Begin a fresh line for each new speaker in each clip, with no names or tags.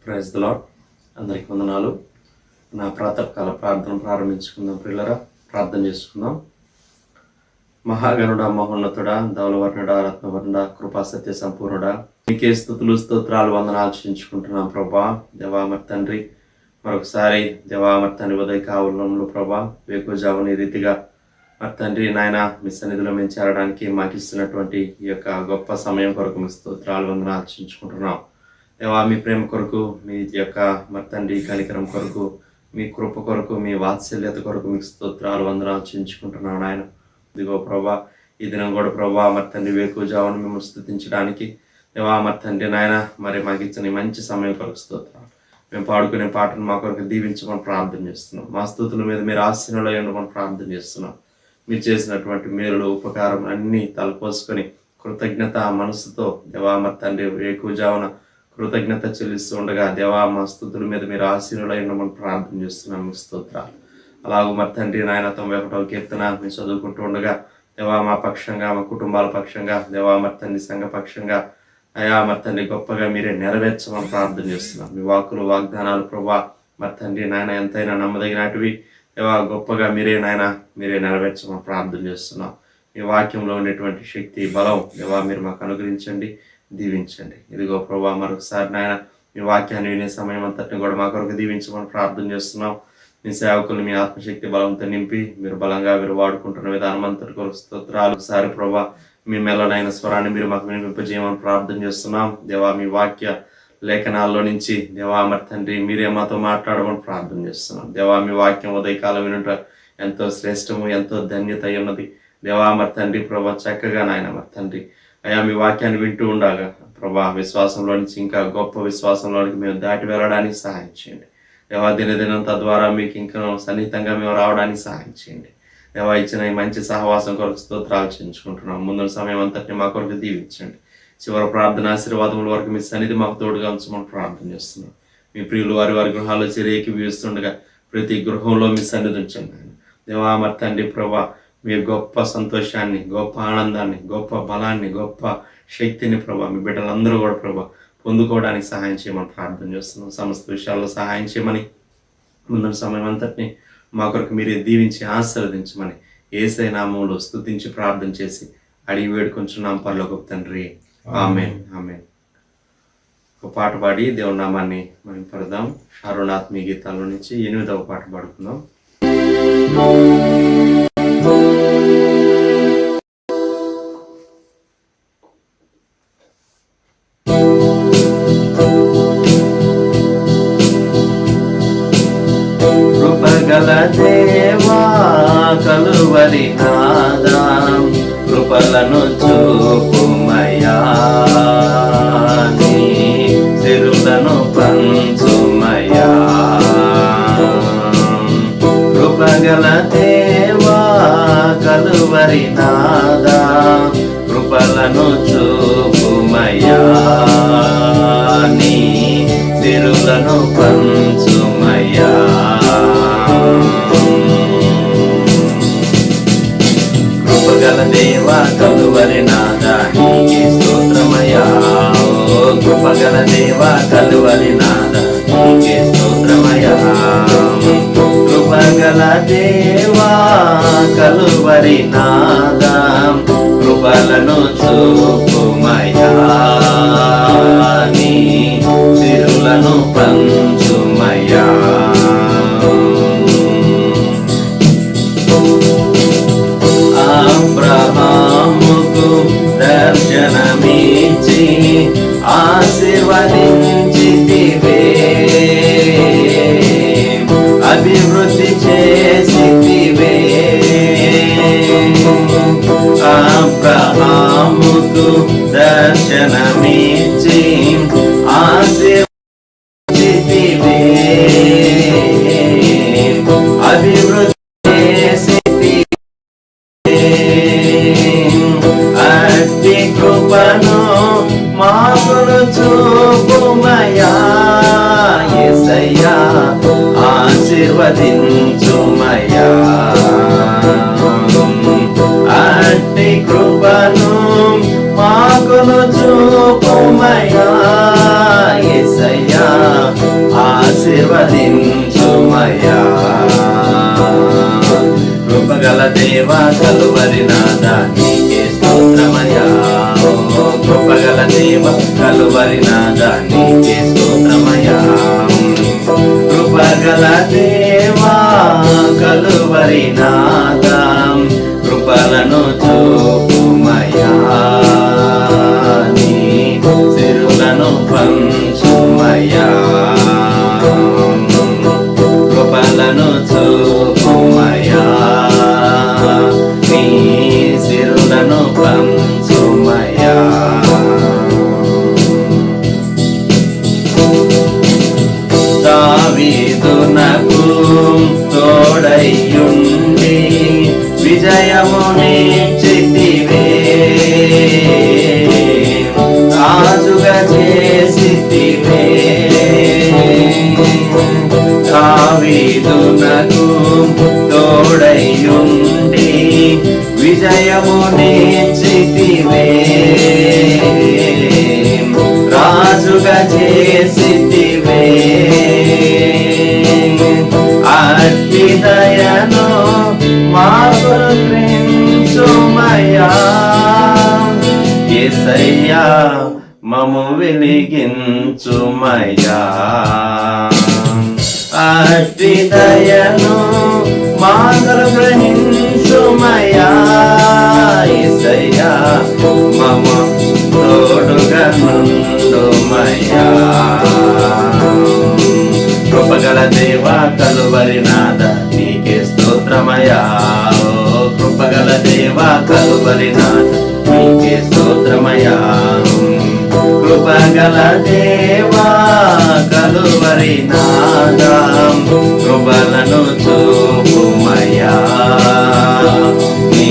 Praise the lord. అందరికీ వందనాలు. నా ప్రాతకాల ప్రార్థన ప్రారంభించుకుందాం. పిల్లరా, ప్రార్థన చేసుకుందాం. మహాగణుడా, మహోన్నతుడా, ధవలవర్ణుడా, రత్నవర్ణుడా, కృపా సత్య సంపూర్ణుడా, నీకే స్తుతులు స్తోత్రాలు వందనాలు చెల్లించుకుంటున్నాం ప్రభా. దేవామర్ తండ్రి, మరొకసారి దేవామర్ తండ్రి ఉదయ కావలంలో ప్రభా వేకుజాముని రీతిగా మరి తండ్రి నాయన మీ సన్నిధిలో మేము చేరడానికి మాకు ఇస్తున్నటువంటి ఈ యొక్క గొప్ప సమయం కొరకు మీ స్తోత్రాలు వందనాలు చెల్లించుకుంటున్నాం. దేవా, మీ ప్రేమ కొరకు, మీ యొక్క మరి తండ్రి కనికరం కొరకు, మీ కృప కొరకు, మీ వాత్సల్యత కొరకు మీకు స్తోత్రాలు వందనాలు చెల్లించుకుంటున్నాం నాయన. ఇదిగో ప్రభా, ఈ దినం కూడా ప్రభా మరి తండ్రి వేకుజామును మిమ్మల్ని స్తుతించడానికి దేవా మరి తండ్రి నాయన మరి మాకు ఇచ్చిన ఈ మంచి సమయం కొరకు స్తోత్రాలు. మేము పాడుకునే పాటను మా కొరకు దీవించమని ప్రార్థన చేస్తున్నాం. మా స్తుతుల మీద మీరు ఆశీనులో ఉండమని ప్రార్థన చేస్తున్నాం. మీరు చేసినటువంటి మేలులు ఉపకారం అన్నీ తలపోసుకొని కృతజ్ఞత మనసుతో దేవా మరి తండ్రి వేకుజామున కృతజ్ఞత చెల్లిస్తూ ఉండగా దేవా మా స్తుతుల మీద మీరు ఆశీనులై ఉండమని ప్రార్థన చేస్తున్నాం. మీ స్తోత్రాలు. అలాగూ మరి తండ్రి నాయన 91వ కీర్తన మేము చదువుకుంటూ ఉండగా దేవా మా పక్షంగా, మా కుటుంబాల పక్షంగా, దేవా మరి తండ్రి సంఘ పక్షంగా అయా మరి తండ్రి గొప్పగా మీరే నెరవేర్చమని ప్రార్థన చేస్తున్నాం. మీ వాక్కులు వాగ్దానాలు ప్రభా మరి తండ్రి నాయన ఎంతైనా నమ్మదగినటివి దేవా, గొప్పగా మీరే నాయన మీరే నెరవేర్చమని ప్రార్థన చేస్తున్నాం. మీ వాక్యంలో ఉండేటువంటి శక్తి, బలం దేవా మీరు మాకు అనుగ్రహించండి, దీవించండి. ఇదిగో ప్రభా మరొకసారి నాయన మీ వాక్యాన్ని వినే సమయం అంతటిని కూడా మా కొరకు దీవించమని ప్రార్థన చేస్తున్నాం. మీ సేవకులు మీ ఆత్మశక్తి బలంతో నింపి మీరు బలంగా మీరు వాడుకుంటున్న విధానం అంతటి కొరకు స్తోత్రాలు. ఒకసారి ప్రభా మీ మెల్లనైన స్వరాన్ని మీరు మాకు వినిపింపజేయమని ప్రార్థన చేస్తున్నాం. దేవా మీ వాక్య లేఖనాల్లో నుంచి దేవా మరి తండ్రి మీరే మాతో మాట్లాడమని ప్రార్థన చేస్తున్నాం. దేవా మీ వాక్యం ఉదయకాలం వినుట ఎంతో శ్రేష్టము, ఎంతో ధన్యత ఉన్నది. దేవా మరి తండ్రి ప్రభా చక్కగా నాయన మరి తండ్రి అయా మీ వాక్యాన్ని వింటూ ఉండగా ప్రభా విశ్వాసంలో నుంచి ఇంకా గొప్ప విశ్వాసంలోనికి మేము దాటి వెళ్ళడానికి సహాయం చేయండి. దేవా దినదినం తద్వారా మీకు ఇంకా సన్నిహితంగా మేము రావడానికి సహాయం చేయండి. దేవా ఇచ్చిన ఈ మంచి సహవాసం కొరకు స్తోత్రాలు చెల్లించుకుంటున్నాం. ముందున్న సమయం అంతటిని మా కొరకు దీవించండి. చివరి ప్రార్థన ఆశీర్వాదముల వరకు మీ సన్నిధి మాకు తోడుగా ఉంచమని ప్రార్థన చేస్తున్నాం. మీ ప్రియులు వారి వారి గృహాల్లో ఏకీభవిస్తుండగా ప్రతి గృహంలో మీ సన్నిధి ఉంచండి. దేవా మరి తండ్రి ప్రభా మీ గొప్ప సంతోషాన్ని, గొప్ప ఆనందాన్ని, గొప్ప బలాన్ని, గొప్ప శక్తిని ప్రభా మీ బిడ్డలందరూ కూడా ప్రభా పొందుకోవడానికి సహాయం చేయమని ప్రార్థన చేస్తున్నాం. సమస్త విషయాల్లో సహాయం చేయమని ముందున్న సమయం అంతటిని మా కొరకు మీరే దీవించి ఆశీర్వదించమని యేసయ్య నామములో స్తుతించి ప్రార్థన చేసి అడిగి వేడుకొంచున్నాం పరలోకపు తండ్రి. ఆమేన్, ఆమేన్. ఒక పాట పాడి దేవుని నామాన్ని మనం పడదాం. షారోనాత్మీయ గీతాల్లో నుంచి 8వ పాట పాడుకుందాం. కృపగల దేవా కలువరి నాదా కృపలను చూపుమయా, నీ సిరులను పంచుమయా. కృపగల దేవా కలువరి నాదా కృపలను చూపుమయా, నీ సిరులను పంచుమయా. కృపగల దేవా కలువరి నాదా నీకే స్తోత్రమయా. కృపగల దేవా కలువరి నాదా నీకే స్తోత్రమయా. కృపగల దేవా కలువరి నాదా కృపలను చూపుమయా, నీ సిరులను పంచుమయా. అబ్రహాముకు దర్శనమిచ్చి ఆశీర్వదించితివే, అభివృద్ధి చేసితివే. అబ్రహాముకు దర్శనమిచ్చి ఆశీర్వదించితివే, అభివృద్ధి అట్టి కృపను మాకును చూపుమయా, యేసయ్యా ఆశీర్వదించుమయా. అట్టి కృపను మాకును చూపుమయా, యేసయ్యా ఆశీర్వదించుమయ్యా. కృపగల దేవా కలువరి నాదా నీకే స్తోత్రమయ్యా. కృపగల దేవ కలువరి నాదా నీకే స్తోత్రమయ్యా. కృపగల దేవా కలువరి నాదా కృపలను చూపుమయ్యా. నీ సిరులను పంచుమయ్యా. కృపలను చూపుమయ్యా. నీ సిరులను పంచుమయ్యా. దావీదునకు తోడయ్యుండి విజయమునిచ్చితివే. రాజుగా చేసితివే. దావీదునకు తోడయ్యుండి విజయమునిచ్చితివే. రాజుగా చేసితివే. అట్టి దయను మాకు కృపించుమయ్యా. యేసయ్యా మము వెలిగించుమయ్యా. అట్టి దయను మాకు గ్రహించుమయ్యా. యేసయ్యా మము తోడుగా నుండుమయ్యా. కృపగల దేవా కలువరి నాదా నీకే స్తోత్రమయ్యా. కృపగల దేవా కలువరి నాదా నీకే స్తోత్రమయ్యా. కృపగల దేవా కలువరి నాదా కృపలను చూపుమయ్యా. నీ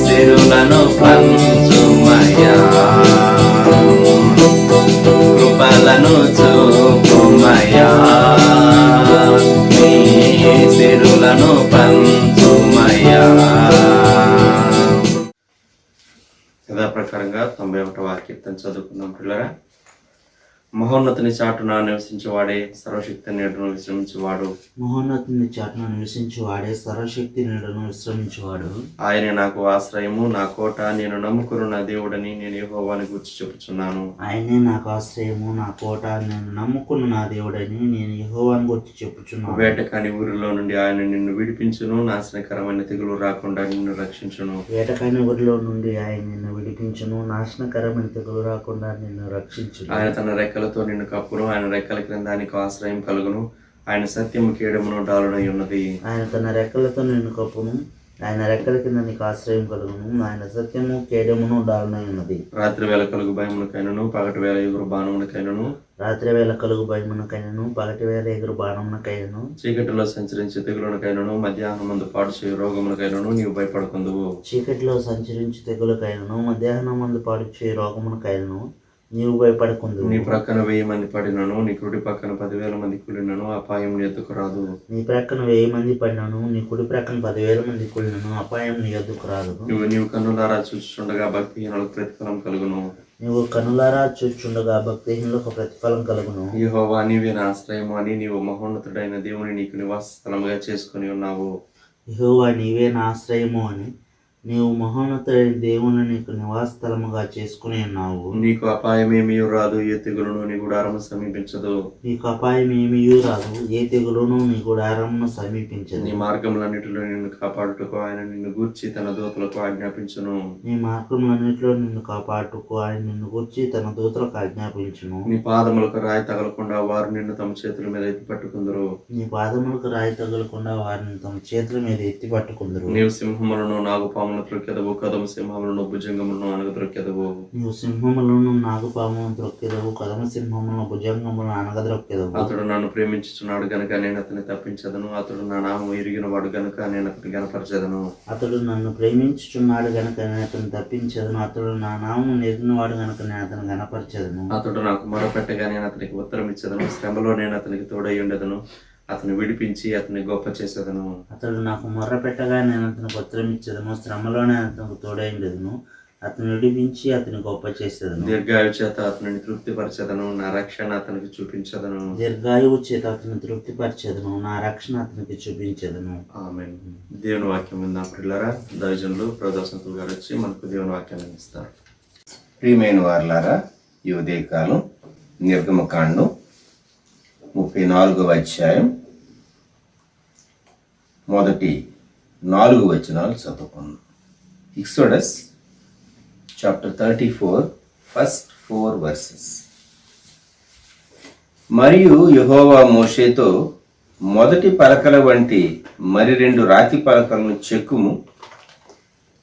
సిరులను పంచుమయ్యా. కృపలను చూపుమయ్యా. నీ సిరులను పంచుమయ్యా. యథాప్రకారంగా 91వ కీర్తన చదువుకుందాం పిల్లరా. మహోన్నతుని చాటున నివసించేవాడే సర్వశక్తి నీడను విశ్రమించేవాడు.
మహోన్నతుని చాటున నివసించేవాడే సర్వశక్తి నీడను విశ్రమించేవాడు.
ఆయనే నాకు ఆశ్రయము నా కోట, నేను నమ్ముకున్న నా దేవుడని నేను యెహోవాని గూర్చి చెప్పుచున్నాను.
ఆయనే నాకు ఆశ్రయము నా కోట, నేను నమ్ముకున్న నా దేవుడని నేను యెహోవాని గురించి చెప్పుచున్నాను.
వేటకాని ఊరిలో నుండి ఆయన నిన్ను విడిపించును. నాశనకరమైన తెగులు రాకుండా నిన్ను రక్షించును.
వేటకాని ఊరిలో నుండి ఆయన నిన్ను విడిపించును. నాశనకరమైన తెగులు రాకుండా నిన్ను రక్షించును.
ఆయన తన రెక్కలతో నిన్ను కప్పును. ఆయన రెక్కల క్రింద నీకు ఆశ్రయం కలుగును. ఆయన సత్యము కేడమును డాలునై ఉన్నది.
ఆయన తన రెక్కలతో నిన్ను కప్పును. ఆయన రెక్కల కింద నీకు ఆశ్రయం కలుగును. ఆయన సత్యము కేడమును డాలునై ఉన్నది.
రాత్రి వేళ కలుగు భయమునకైనను పగటి వేళ ఎగురు బాణమునకైనను.
రాత్రి వేళ కలుగు భయమునకైనను పగటి వేళ ఎగురు బాణమునకైనను.
చీకటిలో సంచరించే తెగులునకైనను మధ్యాహ్నం మందు పాడు చేయు రోగమునకైనను నీవు భయపడకుందువు.
చీకటిలో సంచరించి తెగులకైనను మధ్యాహ్నం మందు పాడు చేయు రోగమునకైనను నీవు భయపడకుందువు.
నీ ప్రక్కన 1000 మంది పడినను నీ కుడి పక్కన 10,000 మంది కూలినను అపాయం నీ ఎద్దుకు రాదు.
నీ ప్రక్కన 1000 మంది పడినను నీ కుడి ప్రక్కన 10,000 మంది కూలినను అపాయం నీ ఎద్దుకు రాదు.
నీవు కన్నులారా చూచుచుండగా భక్తిహీనులకు ప్రతిఫలం కలుగును.
నీవు కనులారా చూచుండగా భక్తిహీనులకు ప్రతిఫలం కలుగును.
యెహోవా నీవే నా ఆశ్రయము అని నీవు మహోన్నతుడైన దేవుని నీకు నివాస స్థలముగా చేసుకుని ఉన్నావు.
యెహోవా నీవే నా ఆశ్రయము అని నీవు మహోన్నతుడైన దేవుని నీకు నివాస స్థలముగా చేసుకుని ఉన్నావు.
నీకు అపాయమేమీ రాదు, ఏ తెగులును నీ గుడారము సమీపించదు.
నీకు అపాయం ఏమీ రాదు, ఏ తెగులును నీ గుడారమును సమీపించదు.
నీ మార్గములన్నిటిలో నిన్ను కాపాడుటకు ఆయన నిన్ను గూర్చి తన దూతలకు ఆజ్ఞాపించును.
నీ మార్గములన్నిటిలో నిన్ను కాపాడుటకు ఆయన నిన్ను గూర్చి తన దూతలకు ఆజ్ఞాపించును.
నీ పాదములకు రాయి తగలకుండా వారు నిన్ను తమ చేతుల మీద ఎత్తి పట్టుకుందరు.
నీ పాదములకు రాయి తగలకుండా వారిని తమ చేతుల మీద ఎత్తి పట్టుకుందరు.
నీవు సింహములను నాగుపాములను త్రొక్కెదవు, కదమ సింహములను భుజంగములను అనగద్రొక్కెదవు.
నీవు సింహములను నాగుపాములను త్రొక్కెదవు, కదమ సింహములను భుజంగములను అనగద్రొక్కెదవు.
అతడు నన్ను ప్రేమించుచున్నాడు గనుక నేను అతన్ని తప్పించదను. అతడు నా నామం ఎరిగిన వాడు గనుక నేను అతన్ని గనపరచెదను.
అతడు నన్ను ప్రేమించుచున్నాడు గనుక నేను అతన్ని తప్పించదను. అతడు నా నామం ఎరిగినవాడు గనుక నేను అతను గనపరచెదను.
అతడు నాకు మొరపెట్టగా నేను అతనికి ఉత్తరం ఇచ్చేదను. శ్రమలో నేను అతనికి తోడై ఉండేదను. అతను విడిపించి అతన్ని గొప్ప చేసేదను.
అతడు నాకు మొర్ర పెట్టగా నేను అతనికి ఉత్తరం ఇచ్చేదను. శ్రమలోనే అతనికి తోడైండెదను. అతను విడిపించి అతని గొప్ప చేసేదను.
దీర్ఘాయు చేత అతనిని తృప్తిపరచదను, నా రక్షణ అతనికి చూపించదను.
దీర్ఘాయువు చేత అతను తృప్తిపరచెదను, నా రక్షణ అతనికి చూపించెదను.
ఆమేన్. దేవుని వాక్యం విందాం ప్రియులారా. దైవజనులు ప్రదర్శకులు గారు వచ్చి మనకు దేవుని వాక్యాన్ని ఇస్తారు.
ప్రియమైన వారలారా, ఈ ఉదయకాలం నిర్గమకాండం 34వ అధ్యాయం మొదటి 4 వచనాలు చదువుకున్నాం. Exodus chapter 34 first 4 versus. మరియు యెహోవా మోషేతో, మొదటి పలకల వంటి మరి 2 రాతి పలకలను చెక్కుము.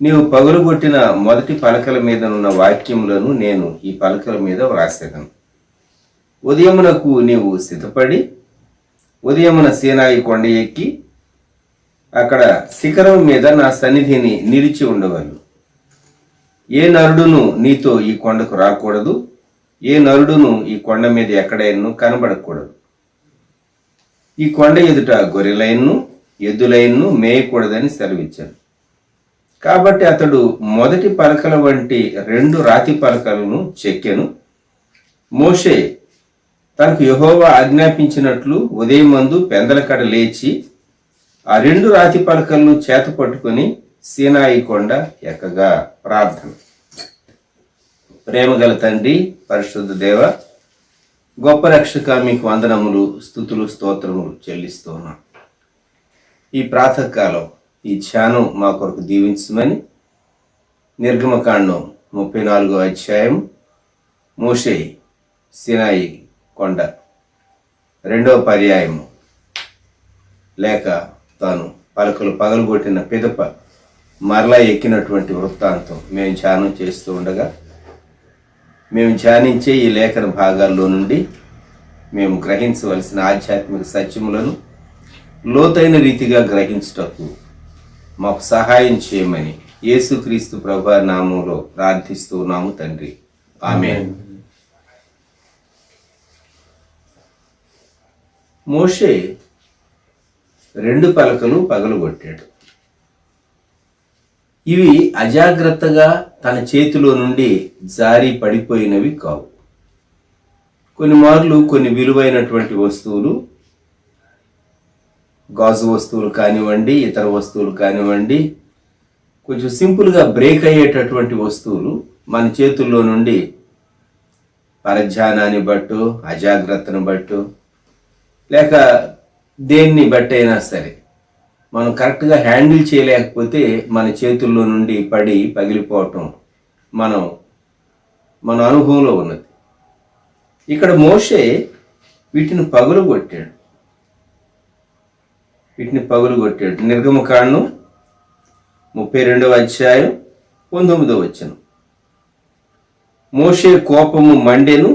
నీవు పగులుగొట్టిన మొదటి పలకల మీద ఉన్న వాక్యములను నేను ఈ పలకల మీద వ్రాసేదను. ఉదయమునకు నీవు సిద్ధపడి ఉదయమున సీనాయి కొండ ఎక్కి అక్కడ శిఖరం మీద నా సన్నిధిని నిలిచి ఉండవలను. ఏ నరుడును నీతో ఈ కొండకు రాకూడదు, ఏ నరుడును ఈ కొండ మీద ఎక్కడైనా కనబడకూడదు. ఈ కొండ ఎదుట గొర్రెలైన్ను ఎద్దులైన్ను మేయకూడదని సెలవిచ్చాను. కాబట్టి అతడు మొదటి పలకల వంటి 2 రాతి పలకలను చెక్కెను. మోషే తనకు యెహోవా ఆజ్ఞాపించినట్లు ఉదయమందు పెందలకడ లేచి ఆ 2 రాతి పలకలను చేత పట్టుకుని సీనాయి కొండ ఎక్కగా. ప్రార్థన. ప్రేమగల తండ్రి, పరిశుద్ధ దేవ, గొప్ప రక్షక, మీకు వందనములు, స్తుతులు, స్తోత్రములు చెల్లిస్తున్నాం. ఈ ప్రాతకాలం ఈ ధ్యానం మా కొరకు దీవించమని నిర్గమకాండం 34వ అధ్యాయం మోషే సీనాయి కొండ 2వ పర్యాయము లేక తాను పలకలు పగలగొట్టిన పిదప మరలా ఎక్కినటువంటి వృత్తాంతం మేము ధ్యానం చేస్తూ ఉండగా, మేము ధ్యానించే ఈ లేఖన భాగాల్లో నుండి మేము గ్రహించవలసిన ఆధ్యాత్మిక సత్యములను లోతైన రీతిగా గ్రహించుటకు మాకు సహాయం చేయమని యేసుక్రీస్తు ప్రభువా నామములో ప్రార్థిస్తున్నాము తండ్రి. ఆమేన్. మోషే 2 పలకలు పగలగొట్టాడు. ఇవి అజాగ్రత్తగా తన చేతిలో నుండి జారి పడిపోయినవి కావు. కొన్ని మార్లు కొన్ని విలువైనటువంటి వస్తువులు, గాజు వస్తువులు కానివ్వండి, ఇతర వస్తువులు కానివ్వండి, కొంచెం సింపుల్గా బ్రేక్ అయ్యేటటువంటి వస్తువులు మన చేతుల్లో నుండి పరధ్యానాన్ని బట్టు, అజాగ్రత్తను బట్టు, లేక దేన్ని బట్టి అయినా సరే మనం కరెక్ట్గా హ్యాండిల్ చేయలేకపోతే మన చేతుల్లో నుండి పడి పగిలిపోవటం మన అనుభవంలో ఉన్నది. ఇక్కడ మోషే వీటిని పగులగొట్టాడు. నిర్గమకాండం 32వ అధ్యాయం 19వ వచనం. మోషే కోపము మండెను,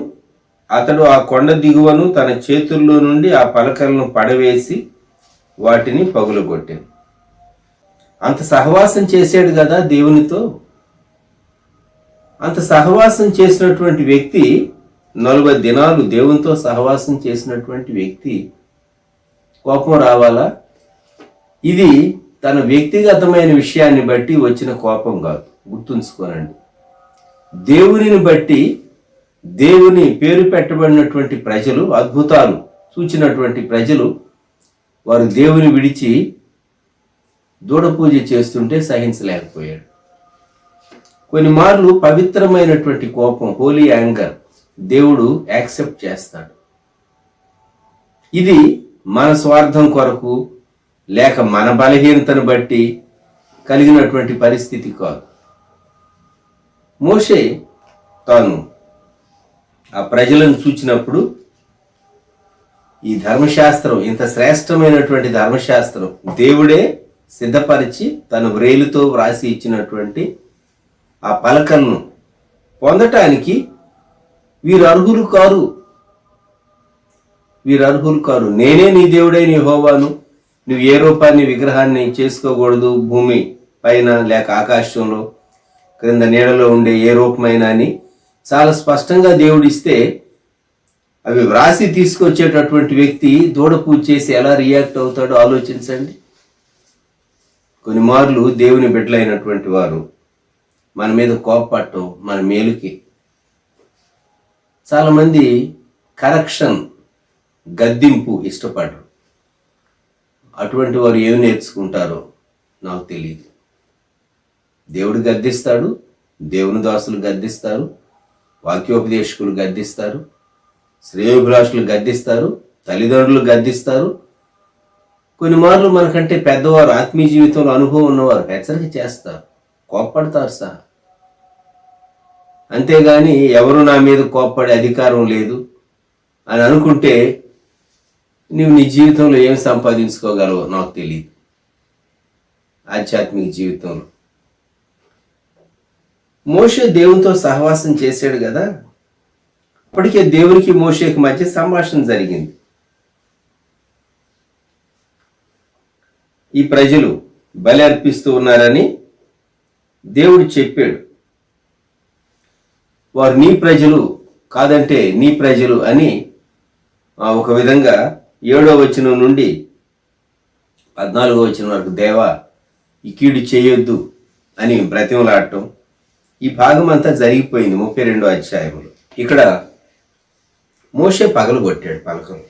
అతడు ఆ కొండ దిగువను తన చేతుల్లో నుండి ఆ పలకలను పడవేసి వాటిని పగులగొట్టాను. అంత సహవాసం చేశాడు కదా దేవునితో. అంత సహవాసం చేసినటువంటి వ్యక్తి, 40 దినాలు దేవునితో సహవాసం చేసినటువంటి వ్యక్తి కోపం రావాలా? ఇది తన వ్యక్తిగతమైన విషయాన్ని బట్టి వచ్చిన కోపం కాదు, గుర్తుంచుకోనండి. దేవునిని బట్టి, దేవుని పేరు పెట్టబడినటువంటి ప్రజలు, అద్భుతాలు చూచినటువంటి ప్రజలు, వారు దేవుని విడిచి దూడ పూజ చేస్తుంటే సహించలేకపోయాడు. కొన్ని మార్లు పవిత్రమైనటువంటి కోపం, హోలీ యాంగర్, దేవుడు యాక్సెప్ట్ చేస్తాడు. ఇది మన స్వార్థం కొరకు లేక మన బలహీనతను బట్టి కలిగినటువంటి పరిస్థితి కాదు. మోషే తాను ఆ ప్రజలను చూచినప్పుడు, ఈ ధర్మశాస్త్రం, ఇంత శ్రేష్టమైనటువంటి ధర్మశాస్త్రం దేవుడే సిద్ధపరిచి తన వ్రేలుతో వ్రాసి ఇచ్చినటువంటి ఆ పలకలను పొందటానికి వీరు అర్హులు కారు. నేనే నీ దేవుడైన యెహోవాను, నువ్వు ఏ రూపాన్ని విగ్రహాన్ని చేసుకోకూడదు, భూమి పైన లేక ఆకాశంలో క్రింద నీడలో ఉండే ఏ రూపమైనా అని చాలా స్పష్టంగా దేవుడిస్తే, అవి వ్రాసి తీసుకొచ్చేటటువంటి వ్యక్తి దూడ పూజ చేసి ఎలా రియాక్ట్ అవుతాడో ఆలోచించండి. కొన్ని మార్లు దేవుని బిడ్డలైనటువంటి వారు మన మీద కోపపడటం మన మేలుకి. చాలామంది కరెక్షన్, గద్దింపు ఇష్టపడరు. అటువంటి వారు ఏమి నేర్చుకుంటారో నాకు తెలియదు. దేవుడు గద్దిస్తాడు, దేవుని దాసులు గద్దిస్తారు, వాక్యోపదేశకులు గద్దిస్తారు, శ్రేయోభిలాషులు గద్దిస్తారు, తల్లిదండ్రులు గద్దిస్తారు. కొన్ని మార్లు మనకంటే పెద్దవారు, ఆత్మీయ జీవితంలో అనుభవం ఉన్నవారు హెచ్చరిక చేస్తారు, కోప్పడతారు సహా. అంతేగాని ఎవరు నా మీద కోప్పడే అధికారం లేదు అని అనుకుంటే నువ్వు నీ జీవితంలో ఏం సంపాదించుకోగలవో నాకు తెలియదు. ఆధ్యాత్మిక జీవితంలో మోషే దేవునితో సహవాసం చేశాడు కదా, అప్పటికే దేవునికి మోషేకి మధ్య సంభాషణ జరిగింది. ఈ ప్రజలు బలి అర్పిస్తూ ఉన్నారని దేవుడు చెప్పాడు. వారు నీ ప్రజలు కాదంటే నీ ప్రజలు అని ఒక విధంగా 7వ వచనం నుండి 14వ వచనం వరకు దేవా ఈ కీడు చేయొద్దు అని బ్రతిమలాడటం, ఈ భాగం అంతా జరిగిపోయింది 32వ అధ్యాయంలో. ఇక్కడ మోషే పగలగొట్టాడు పలకలు.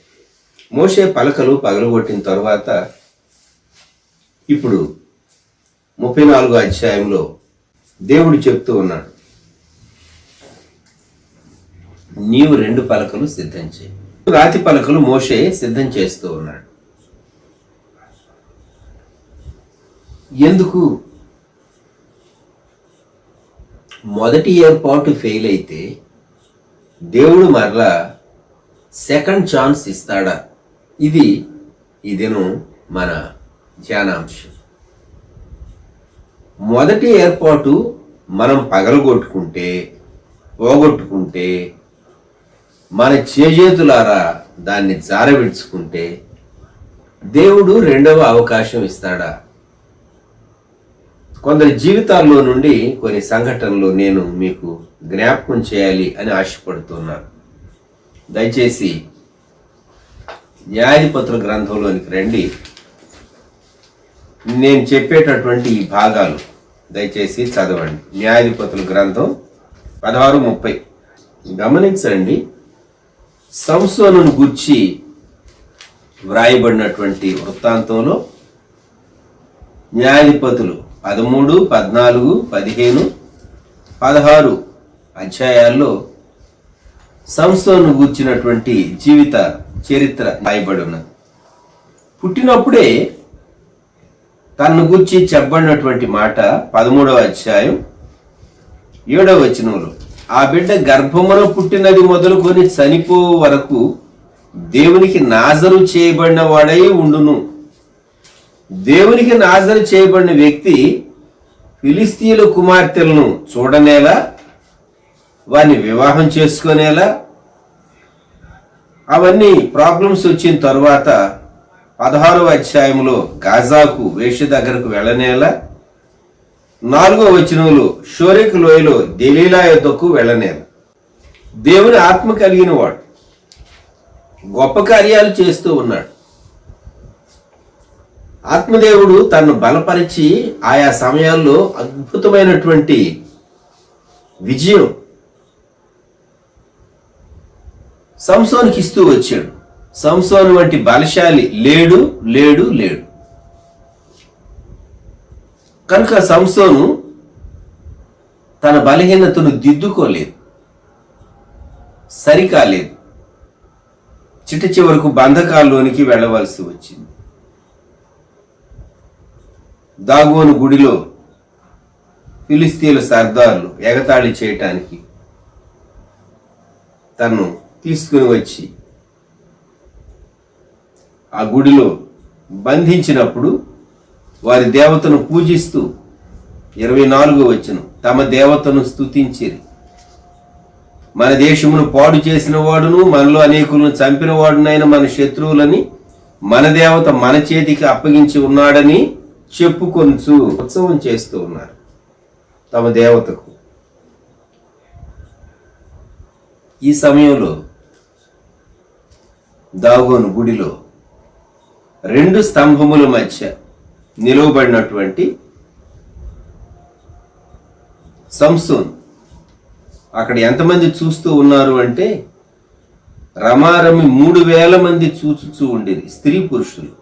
మోషే పలకలు పగలగొట్టిన తర్వాత ఇప్పుడు 34వ అధ్యాయంలో దేవుడు చెప్తూ ఉన్నాడు, నీవు 2 పలకలు సిద్ధం చేయి. రాతి పలకలు మోషే సిద్ధం చేస్తూ ఉన్నాడు. ఎందుకు? మొదటి ఏర్పాటు ఫెయిల్ అయితే దేవుడు మరలా సెకండ్ ఛాన్స్ ఇస్తాడా? ఇది ఈ దినం మన ధ్యానాంశం. మొదటి ఏర్పాటు మనం పగలగొట్టుకుంటే, పోగొట్టుకుంటే, మన చేజేతులారా దాన్ని జారవిడ్చుకుంటే దేవుడు 2వ అవకాశం ఇస్తాడా? కొందరి జీవితాల్లో నుండి కొన్ని సంఘటనలు నేను మీకు జ్ఞాపకం చేయాలి అని ఆశపడుతున్నాను. దయచేసి న్యాయాధిపతుల గ్రంథంలోనికి రండి. నేను చెప్పేటటువంటి ఈ భాగాలు దయచేసి చదవండి. న్యాయాధిపతుల గ్రంథం 16:30 గమనించండి. సంసోనును గూర్చి వ్రాయబడినటువంటి వృత్తాంతంలో న్యాయాధిపతులు 13, 14, 15, 16 అధ్యాయాల్లో సంసోను గూర్చినటువంటి జీవిత చరిత్ర రాయబడి ఉన్నది. పుట్టినప్పుడే తనను గూర్చి చెప్పబడినటువంటి మాట 13వ అధ్యాయం 7వ వచనంలో, ఆ బిడ్డ గర్భమున పుట్టినది మొదలుకొని చనిపో వరకు దేవునికి నాజరు చేయబడిన వాడై ఉండును. దేవునికి నాజరు చేయబడిన వ్యక్తి ఫిలిస్తీయుల కుమార్తెలను చూడనేలా, వారిని వివాహం చేసుకునేలా, అవన్నీ ప్రాబ్లమ్స్ వచ్చిన తర్వాత 16వ అధ్యాయంలో గాజాకు వేశ్య దగ్గరకు వెళ్ళనేలా, 4వ వచనంలో షోరెకు లోయలో దెలీలా యొద్దకు వెళ్ళనేలా. దేవుని ఆత్మ కలిగిన వాడు గొప్ప కార్యాలు చేస్తూ ఉన్నాడు. ఆత్మదేవుడు తనను బలపరిచి ఆయా సమయాల్లో అద్భుతమైనటువంటి విజయం సంసోనుకి ఇస్తూ వచ్చాడు. సంసోను వంటి బలశాలి లేడు లేడు లేడు. కనుక సంసోను తన బలహీనతను దిద్దుకోలేదు, సరికాలేదు. చిట్ట చివరకు బంధకాల్లోనికి వెళ్ళవలసి వచ్చింది. దాగోను గుడిలో ఫిలిస్తీయుల సర్దార్లు ఎగతాళి చేయటానికి తను తీసుకుని వచ్చి ఆ గుడిలో బంధించినప్పుడు వారి దేవతను పూజిస్తూ 24వ వచనం, తమ దేవతను స్తుతించిరి. మన దేశమును పాడు చేసిన వాడును మనలో అనేకులను చంపిన వాడునైన మన శత్రువులని మన దేవత మన చేతికి అప్పగించి ఉన్నాడని చెప్పుకొంచు ఉత్సవం చేస్తూ ఉన్నారు తమ దేవతకు. ఈ సమయంలో దాగోను గుడిలో 2 స్తంభముల మధ్య నిలువబడినటువంటి సంసోన్. అక్కడ ఎంతమంది చూస్తూ ఉన్నారు అంటే రమారమి 3,000 మంది చూచుచూ ఉండేది, స్త్రీ పురుషులు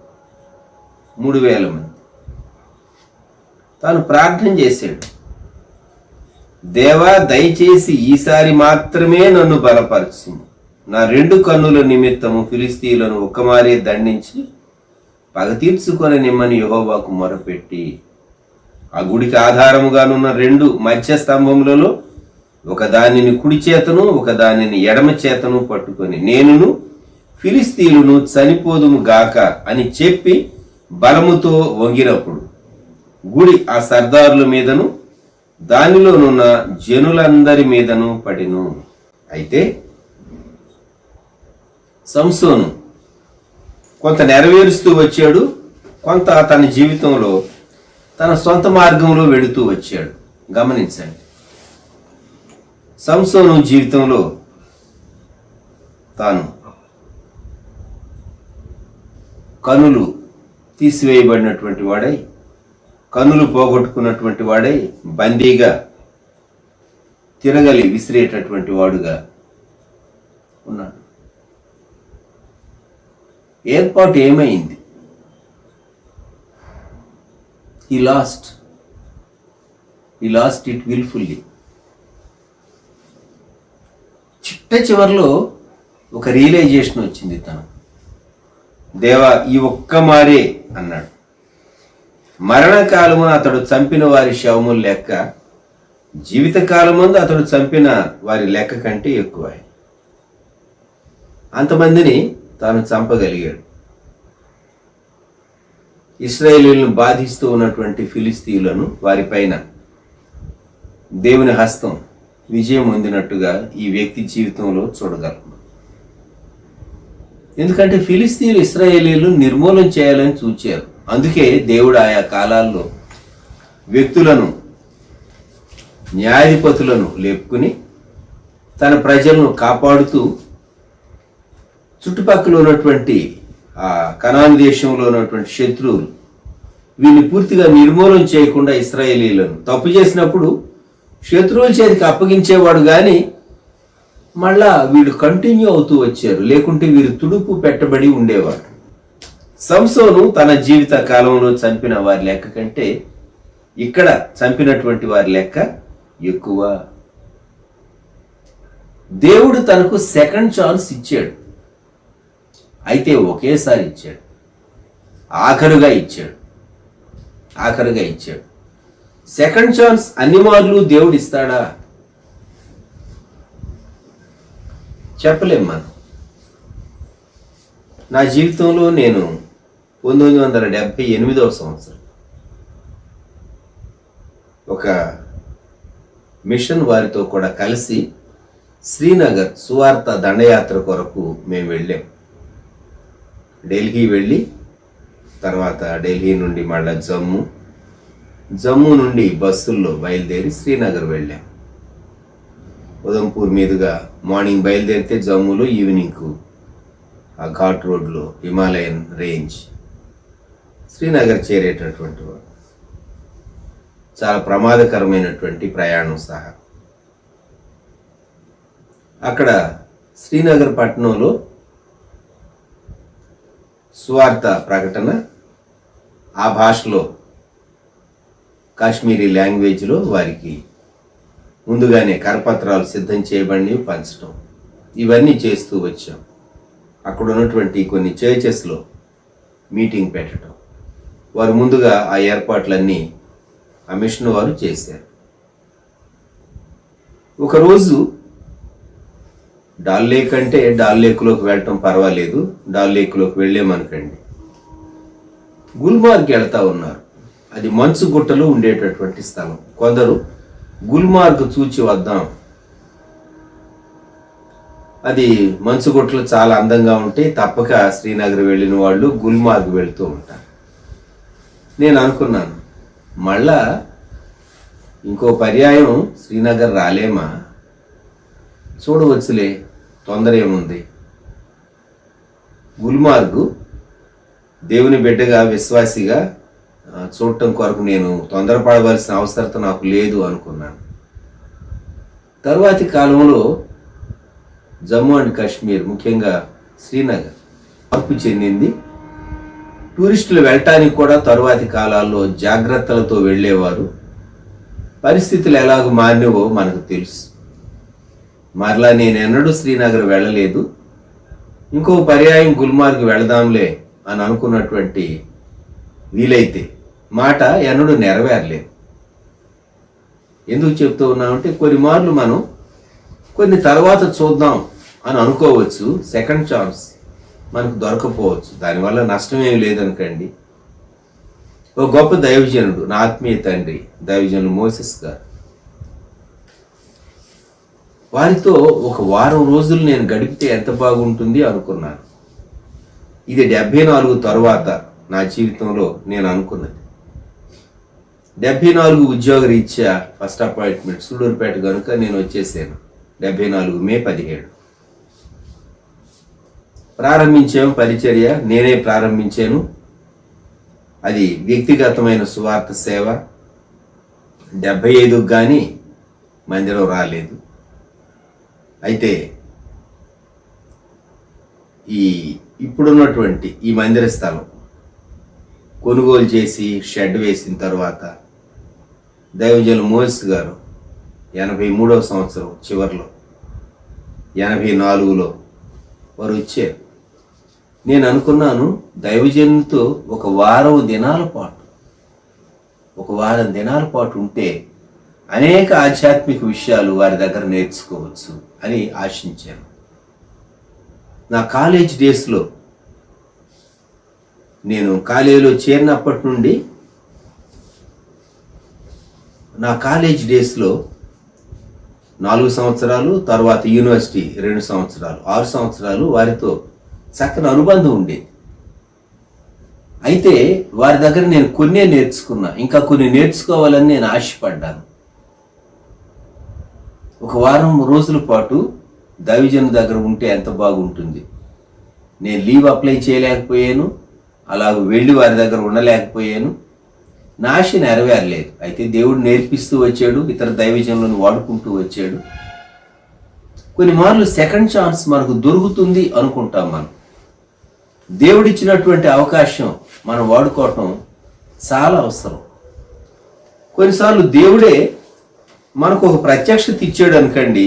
3,000 మంది. తాను ప్రార్థన చేశాడు, దేవా దయచేసి ఈసారి మాత్రమే నన్ను బలపరచు, నా 2 కన్నుల నిమిత్తము ఫిలిస్తీయులను ఒక్కమారే దండించి పగ తీర్చుకొని నిమ్మని యెహోవాకు మొరపెట్టి, ఆ గుడికి ఆధారముగానున్న 2 మధ్య స్తంభములలో ఒక దానిని కుడి చేతను ఒక దానిని ఎడమ చేతను పట్టుకొని నేనును ఫిలిస్తీయులను చనిపోదుము గాక అని చెప్పి బలముతో వంగినప్పుడు గుడి ఆ సర్దారుల మీదను దానిలోనున్న జనులందరి మీదను పడిను. అయితే సంసోను కొంత నెరవేరుస్తూ వచ్చాడు, కొంత తన జీవితంలో తన సొంత మార్గంలో వెళుతూ వచ్చాడు. గమనించండి, సంసోను జీవితంలో తాను కనులు తీసివేయబడినటువంటి వాడై, కనులు పోగొట్టుకున్నటువంటి వాడై, బందీగా తిరగలి విసిరేటటువంటి వాడుగా ఉన్నాడు. ఏర్పాటు ఏమైంది? he lost it willfully. చివరిలో ఒక రియలైజేషన్ వచ్చింది తను, దేవా ఈ ఒక్క మారే అన్నాడు. మరణకాలమున అతడు చంపిన వారి శవముల లెక్క జీవితకాలమందు అతడు చంపిన వారి లెక్క కంటే ఎక్కువ. అంతమందిని తాను చంపగలిగాడు. ఇశ్రాయేలీయులను బాధిస్తూ ఉన్నటువంటి ఫిలిస్తీయులను వారిపైన దేవుని హస్తం విజయం పొందినట్టుగా ఈ వ్యక్తి జీవితంలో చూడగలము. ఎందుకంటే ఫిలిస్తీయులు ఇశ్రాయేలీయులు నిర్మూలన చేయాలని చూచారు. అందుకే దేవుడు ఆయా కాలాల్లో వ్యక్తులను, న్యాయాధిపతులను లేపుకుని తన ప్రజలను కాపాడుతూ చుట్టుపక్కల ఉన్నటువంటి ఆ కనాను దేశంలో ఉన్నటువంటి శత్రువులు వీళ్ళని పూర్తిగా నిర్మూలన చేయకుండా ఇశ్రాయేలీయులను తప్పు చేసినప్పుడు శత్రువుల చేతికి అప్పగించేవాడు, కానీ మళ్ళా వీళ్ళు కంటిన్యూ అవుతూ వచ్చారు, లేకుంటే వీరు తుడుపు పెట్టబడి ఉండేవాడు. సంసోను తన జీవిత కాలంలో చంపిన వారి లెక్క కంటే ఇక్కడ చంపినటువంటి వారి లెక్క ఎక్కువ. దేవుడు తనకు సెకండ్ ఛాన్స్ ఇచ్చాడు, అయితే ఒకేసారి ఇచ్చాడు, ఆఖరుగా ఇచ్చాడు. సెకండ్ ఛాన్స్ అన్ని మార్లు దేవుడు ఇస్తాడా? చెప్పలేం మనం. నా జీవితంలో నేను 1978వ సంవత్సరం ఒక మిషన్ వారితో కూడా కలిసి శ్రీనగర్ సువార్త దండయాత్ర కొరకు మేము వెళ్ళాం. ఢిల్లీ వెళ్ళి తర్వాత ఢిల్లీ నుండి మళ్ళీ జమ్మూ నుండి బస్సుల్లో బయలుదేరి శ్రీనగర్ వెళ్ళాం. ఉదంపూర్ మీదుగా మార్నింగ్ బయలుదేరితే జమ్మూలో ఈవినింగ్కు ఆ ఘాట్ రోడ్లో హిమాలయన్ రేంజ్ శ్రీనగర్ చేరేటటువంటి వాడు. చాలా ప్రమాదకరమైనటువంటి ప్రయాణం సహా. అక్కడ శ్రీనగర్ పట్టణంలో సువార్త ప్రకటన ఆ భాషలో కాశ్మీరీ లాంగ్వేజ్లో వారికి ముందుగానే కరపత్రాలు సిద్ధం చేయబడి పంచడం, ఇవన్నీ చేస్తూ వచ్చాం. అక్కడ ఉన్నటువంటి కొన్ని చర్చెస్లో మీటింగ్ పెట్టడం, వారు ముందుగా ఆ ఏర్పాట్లన్నీ ఆ మిషన్ వారు చేశారు. ఒకరోజు డాల్ లేక్ అంటే డాల్ లేక్లోకి వెళ్ళటం పర్వాలేదు, డాల్ లేక్లోకి వెళ్ళామనుకండి, గుల్మార్గ్ వెళ్తా ఉన్నారు. అది మంచు గుట్టలు ఉండేటటువంటి స్థలం. కొందరు గుల్మార్గ్ చూచి వద్దాం, అది మంచు గుట్టలు చాలా అందంగా ఉంటే తప్పక శ్రీనగర్ వెళ్ళిన వాళ్ళు గుల్మార్గ్ వెళుతూ ఉంటారు. నేను అనుకున్నాను, మళ్ళా ఇంకో పర్యాయం శ్రీనగర్ రాలేమా, చూడవచ్చులే, తొందర ఏముంది. గుల్మార్గ్ దేవుని బిడ్డగా విశ్వాసిగా చూడటం కొరకు నేను తొందరపడవలసిన అవసరం నాకు లేదు అనుకున్నాను. తరువాతి కాలంలో జమ్మూ అండ్ కాశ్మీర్, ముఖ్యంగా శ్రీనగర్ మార్పు చెందింది. టూరిస్టులు వెళ్ళటానికి కూడా తరువాతి కాలాల్లో జాగ్రత్తలతో వెళ్ళేవారు. పరిస్థితులు ఎలాగ మారినవో మనకు తెలుసు. మరలా నేను ఎన్నడూ శ్రీనగర్ వెళ్ళలేదు. ఇంకో పర్యాయం గుల్మార్గ్ వెళదాంలే అని అనుకున్నటువంటి వీలైతే మాట ఎన్నడూ నెరవేరలేదు. ఎందుకు చెప్తూ ఉన్నామంటే కొన్ని మార్లు మనం కొన్ని తర్వాత చూద్దాం అని అనుకోవచ్చు. సెకండ్ ఛాన్స్ మనకు దొరకపోవచ్చు. దానివల్ల నష్టమేమి లేదనుకండి. ఒక గొప్ప దైవజనుడు, నా ఆత్మీయ తండ్రి దైవజనుడు మోసెస్ గారు, వారితో ఒక వారం రోజులు నేను గడిపితే ఎంత బాగుంటుంది అనుకున్నాను. ఇది 74 తరువాత నా జీవితంలో నేను అనుకున్నది. 74 ఉద్యోగ రీత్యా ఫస్ట్ అపాయింట్మెంట్ సూడూరుపేట కనుక నేను వచ్చేసాను. 74 మే 17 ప్రారంభించాము పరిచర్య. నేనే ప్రారంభించాను. అది వ్యక్తిగతమైన సువార్త సేవ. 75 కానీ మందిరం రాలేదు. అయితే ఇప్పుడున్నటువంటి ఈ మందిర స్థలం కొనుగోలు చేసి షెడ్ వేసిన తర్వాత దైవజనులు మోసెస్ గారు 83వ సంవత్సరం చివరిలో 84లో వారు వచ్చారు. నేను అనుకున్నాను దైవజనులతో ఒక వారం దినాల పాటు ఉంటే అనేక ఆధ్యాత్మిక విషయాలు వారి దగ్గర నేర్చుకోవచ్చు అని ఆశించాను. నా కాలేజ్ డేస్లో, నేను కాలేజీలో చేరినప్పటి నుండి నా కాలేజ్ డేస్లో 4 సంవత్సరాలు, తర్వాత యూనివర్సిటీ 2 సంవత్సరాలు, 6 సంవత్సరాలు వారితో చక్కని అనుబంధం ఉండేది. అయితే వారి దగ్గర నేను కొన్నే నేర్చుకున్నా, ఇంకా కొన్ని నేర్చుకోవాలని నేను ఆశపడ్డాను. ఒక వారం రోజుల పాటు దైవజను దగ్గర ఉంటే ఎంత బాగుంటుంది. నేను లీవ్ అప్లై చేయలేకపోయాను, అలాగ వెళ్ళి వారి దగ్గర ఉండలేకపోయాను. నా ఆశ నెరవేరలేదు. అయితే దేవుడు నేర్పిస్తూ వచ్చాడు, ఇతర దైవజనులను వాడుకుంటూ వచ్చాడు. కొన్ని మార్లు సెకండ్ ఛాన్స్ మనకు దొరుకుతుంది అనుకుంటాం. మనం దేవుడిచ్చినటువంటి అవకాశం మనం వాడుకోవటం చాలా అవసరం. కొన్నిసార్లు దేవుడే మనకు ఒక ప్రత్యక్షత ఇచ్చాడు అనుకోండి,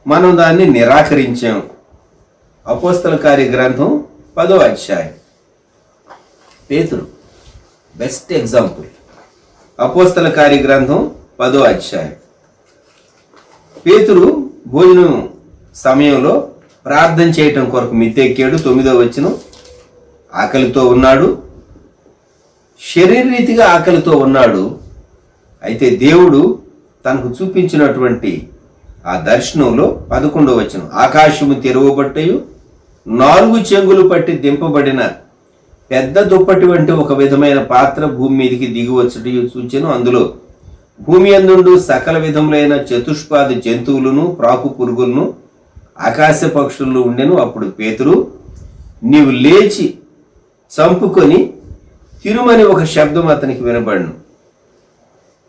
మనం దాన్ని నిరాకరించాం. అపోస్తల కార్య గ్రంథం 10వ అధ్యాయం, పేతురు బెస్ట్ ఎగ్జాంపుల్. అపోస్తల కార్య గ్రంథం 10వ అధ్యాయం. పేతురు భోజనం సమయంలో ప్రార్థన చేయటం కొరకు మిద్దెక్కాడు. 9వ వచనం, ఆకలితో ఉన్నాడు, శరీరరీతిగా ఆకలితో ఉన్నాడు. అయితే దేవుడు తనకు చూపించినటువంటి ఆ దర్శనంలో 11వ వచనం, ఆకాశము తెరవబట్టయు 4 చెంగులు పట్టి దింపబడిన పెద్ద దుప్పటి వంటి ఒక విధమైన పాత్ర భూమి మీదికి దిగి వచ్చుట చూచెను. అందులో భూమి అందుండు సకల విధములైన చతుష్పాద జంతువులను, ప్రాకు పురుగులను, ఆకాశ పక్షులను ఉండెను. అప్పుడు పేతురు, నీవు లేచి చంపుకొని తిరుమని ఒక శబ్దం అతనికి వినబడును.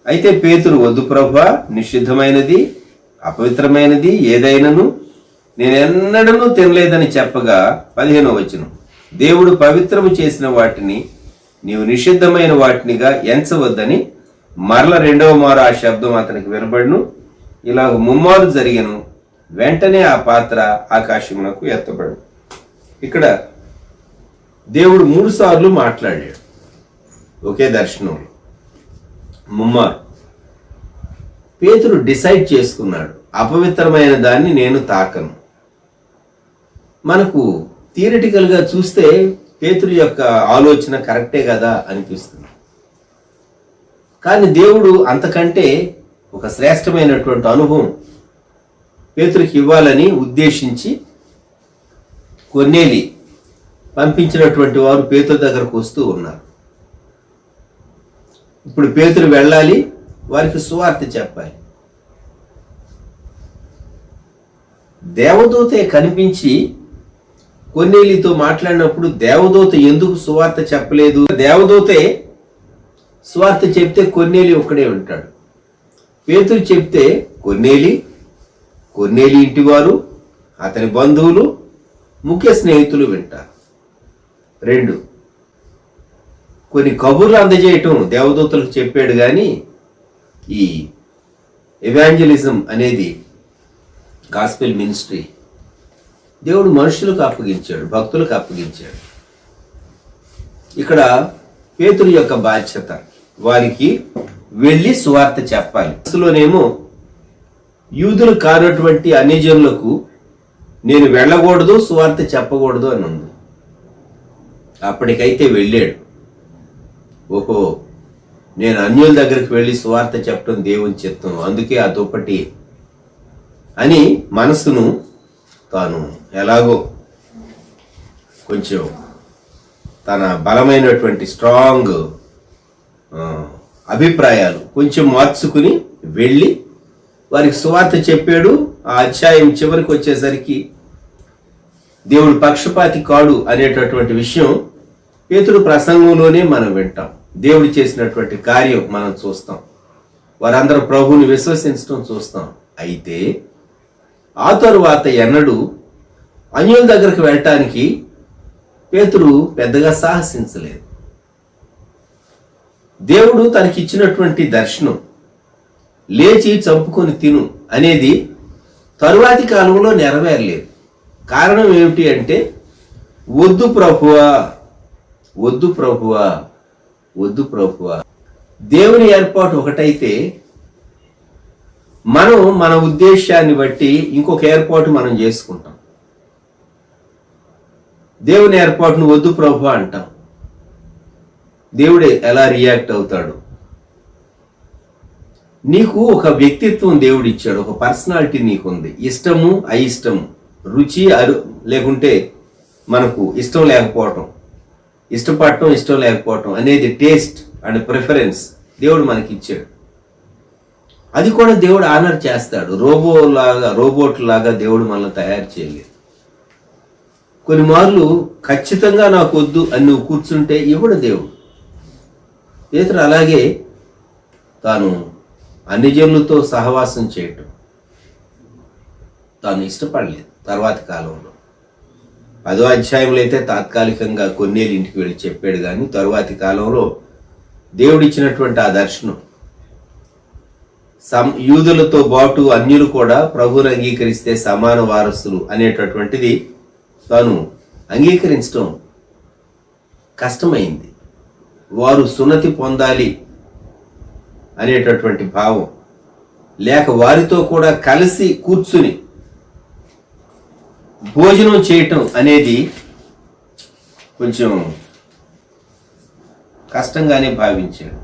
అయితే పేతురు, వద్దు ప్రభువా, నిషిద్ధమైనది, అపవిత్రమైనది ఏదైనను నేనెన్నడూ తినలేదని చెప్పగా 15వ వచనం, దేవుడు పవిత్రము చేసిన వాటిని నీవు నిషిద్ధమైన వాటినిగా ఎంచవద్దని మరల 2వ మారు ఆ శబ్దం అతనికి వినబడును. ఇలాగ 3 మారు జరిగెను. వెంటనే ఆ పాత్ర ఆకాశమునకు ఎత్తబడు. ఇక్కడ దేవుడు 3 సార్లు మాట్లాడాడు ఒకే దర్శనంలో. 3 మారు పేతురు డిసైడ్ చేసుకున్నాడు, అపవిత్రమైన దాన్ని నేను తాకను. మనకు థియరిటికల్గా చూస్తే పేతురు యొక్క ఆలోచన కరెక్టే కదా అనిపిస్తుంది. కానీ దేవుడు అంతకంటే ఒక శ్రేష్టమైనటువంటి అనుభవం పేతురుకి ఇవ్వాలని ఉద్దేశించి కొర్నేలి పంపించినటువంటి వారు పేతురు దగ్గరకు వస్తూ ఉన్నారు. ఇప్పుడు పేతురు వెళ్ళాలి, వారికి సువార్త చెప్పాలి. దేవదూతే కనిపించి కొర్నేలితో మాట్లాడినప్పుడు దేవదూత ఎందుకు సువార్త చెప్పలేదు? దేవదూతే సువార్త చెప్తే కొర్నేలి ఒక్కడే ఉంటాడు. పేతురు చెప్తే కొర్నేలి కొర్నేలి ఇంటివారు, అతని బంధువులు, ముఖ్య స్నేహితులు వింటారు. 2, కొన్ని కబుర్లు అందజేయటం దేవదూతలకు చెప్పాడు, కానీ ఈ ఎవాంజలిజం అనేది గాస్పెల్ మినిస్ట్రీ దేవుడు మనుషులకు అప్పగించాడు, భక్తులకు అప్పగించాడు. ఇక్కడ పేతురు యొక్క బాధ్యత వారికి వెళ్ళి సువార్త చెప్పాలి. అసలునేమో యూదులు కానటువంటి అన్యజనులకు నేను వెళ్ళకూడదు, సువార్త చెప్పకూడదు అని ఉంది. అప్పటికైతే వెళ్ళాడు. ఓహో, నేను అన్యుల దగ్గరికి వెళ్ళి సువార్త చెప్పడం దేవుని చిత్తం, అందుకే ఆ దుప్పటి అని మనసును తాను ఎలాగో కొంచెం తన బలమైనటువంటి స్ట్రాంగ్ అభిప్రాయాలు కొంచెం మార్చుకుని వెళ్ళి వారికి సువార్త చెప్పాడు. ఆ అధ్యాయం చివరికి వచ్చేసరికి దేవుడు పక్షపాతి కాడు అనేటటువంటి విషయం పేతురు ప్రసంగంలోనే మనం వింటాం. దేవుడు చేసినటువంటి కార్యం మనం చూస్తాం. వారందరూ ప్రభువుని విశ్వసించడం చూస్తాం. అయితే ఆ తరువాత ఎన్నడూ అన్యుల దగ్గరకు వెళ్ళటానికి పేతురు పెద్దగా సాహసించలేదు. దేవుడు తనకిచ్చినటువంటి దర్శనం లేచి చంపుకొని తిను అనేది తరువాతి కాలంలో నెరవేరలేదు. కారణం ఏమిటి అంటే, వద్దు ప్రభువా, వద్దు ప్రభువా, వద్దు ప్రభువా. దేవుని ఏర్పాటు ఒకటైతే మనం మన ఉద్దేశాన్ని బట్టి ఇంకొక ఏర్పాటు మనం చేసుకుంటాం. దేవుని ఏర్పాటును వద్దు ప్రభువా అంటాం. దేవుడే ఎలా రియాక్ట్ అవుతాడు? నీకు ఒక వ్యక్తిత్వం దేవుడు ఇచ్చాడు, ఒక పర్సనాలిటీ నీకుంది. ఇష్టము అయిష్టము, రుచి లేకుంటే మనకు ఇష్టం లేకపోవటం, ఇష్టపడటం ఇష్టం లేకపోవటం అనేది టేస్ట్ అండ్ ప్రిఫరెన్స్ దేవుడు మనకి ఇచ్చాడు. అది కూడా దేవుడు ఆనర్ చేస్తాడు. రోబోట్ లాగా దేవుడు మనల్ని తయారు చేయలేదు. కొన్ని మార్లు ఖచ్చితంగా నాకు వద్దు అని నువ్వు కూర్చుంటే ఇవ్వడు దేవుడు. పేతురు అలాగే తాను అన్ని జనులతో సహవాసం చేయటం తాను ఇష్టపడలేదు. తర్వాతి కాలంలో 10వ అధ్యాయంలో అయితే తాత్కాలికంగా కొన్నేళ్ళ ఇంటికి వెళ్ళి చెప్పాడు, కానీ తరువాతి కాలంలో దేవుడిచ్చినటువంటి ఆ దర్శనం యూదులతో పాటు అన్యులు కూడా ప్రభువుని అంగీకరిస్తే సమాన వారసులు అనేటటువంటిది తాను అంగీకరించడం కష్టమైంది. వారు సున్నతి పొందాలి అనేటటువంటి భావం లేక వారితో కూడా కలిసి కూర్చుని భోజనం చేయటం అనేది కొంచెం కష్టంగానే భావించాడు.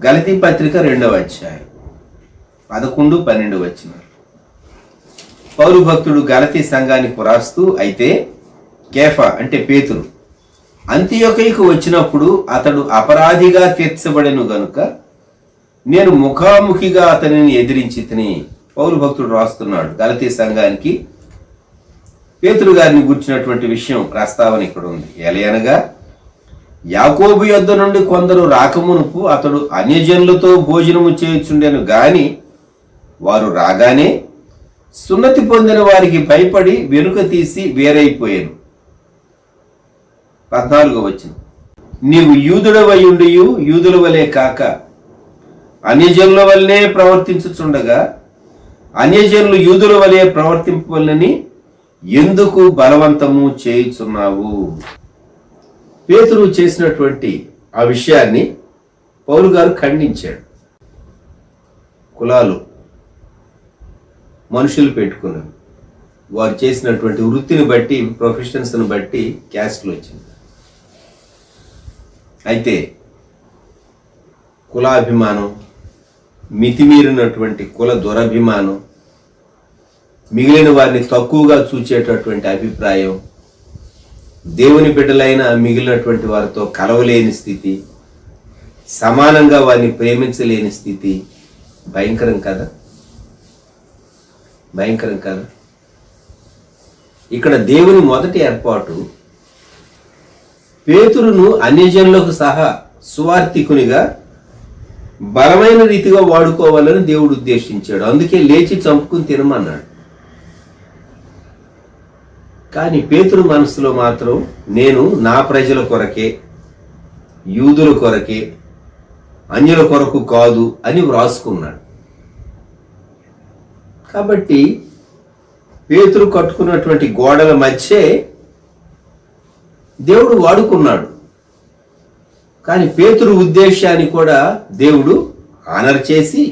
గలతీ పత్రిక 2వ అధ్యాయం 11-12 వచనాలు. పౌలు భక్తుడు గలతీ సంఘానికి రాస్తూ, అయితే కేఫా అంటే పేతురు అంతియొకైకు వచ్చినప్పుడు అతడు అపరాధిగా తీర్చబడెను గనుక నేను ముఖాముఖిగా అతనిని ఎదిరించి తిని. పౌలు భక్తుడు రాస్తున్నాడు గలతీ సంఘానికి పేతురు గారిని గుర్చినటువంటి విషయం ప్రస్తావన ఇక్కడ ఉంది. ఎలయనగా యాకోబు యొద్ద నుండి కొందరు రాకమునుపు అతడు అన్యజనులతో భోజనము చేయుచుండెను గాని వారు రాగానే సున్నతి పొందిన వారికి భయపడి వెనుక తీసి వేరైపోయాను. 14వ వచనం. నీవు యూదుడవై ఉండియు యూదుల వలె కాక అన్యజనుల వల్లనే ప్రవర్తించుచుండగా అన్యజనులు యూదుల వలె ప్రవర్తింపవలనని ఎందుకు బలవంతము చేయుచున్నావు? పేతురు చేసినటువంటి ఆ విషయాన్ని పౌలు గారు ఖండించాడు. కులాలు మనుషులు పెట్టుకున్నారు. వారు చేసినటువంటి వృత్తిని బట్టి, ప్రొఫెషన్స్ని బట్టి క్యాస్ట్లు వచ్చింది. అయితే కులాభిమానం, మితిమీరినటువంటి కుల దురభిమానం, మిగిలిన వారిని తక్కువగా చూచేటటువంటి అభిప్రాయం, దేవుని బిడ్డలైన మిగిలినటువంటి వారితో కలవలేని స్థితి, సమానంగా వారిని ప్రేమించలేని స్థితి భయంకరం కదా, భయంకరం కదా. ఇక్కడ దేవుని మొదటి ఏర్పాటు పేతురును అన్యజనులకు సహా సువార్థికునిగా బలమైన రీతిగా వాడుకోవాలని దేవుడు ఉద్దేశించాడు. అందుకే లేచి చంపుకుని తినమన్నాడు. కానీ పేతురు మనసులో మాత్రం నేను నా ప్రజల కొరకే, యూదుల కొరకే, అన్యుల కొరకు కాదు అని వ్రాసుకున్నాడు. కాబట్టి పేతురు కట్టుకున్నటువంటి గోడల మధ్యే దేవుడు వాడుకున్నాడు. కానీ పేతురు ఉద్దేశాన్ని కూడా దేవుడు ఆనర్ చేసి,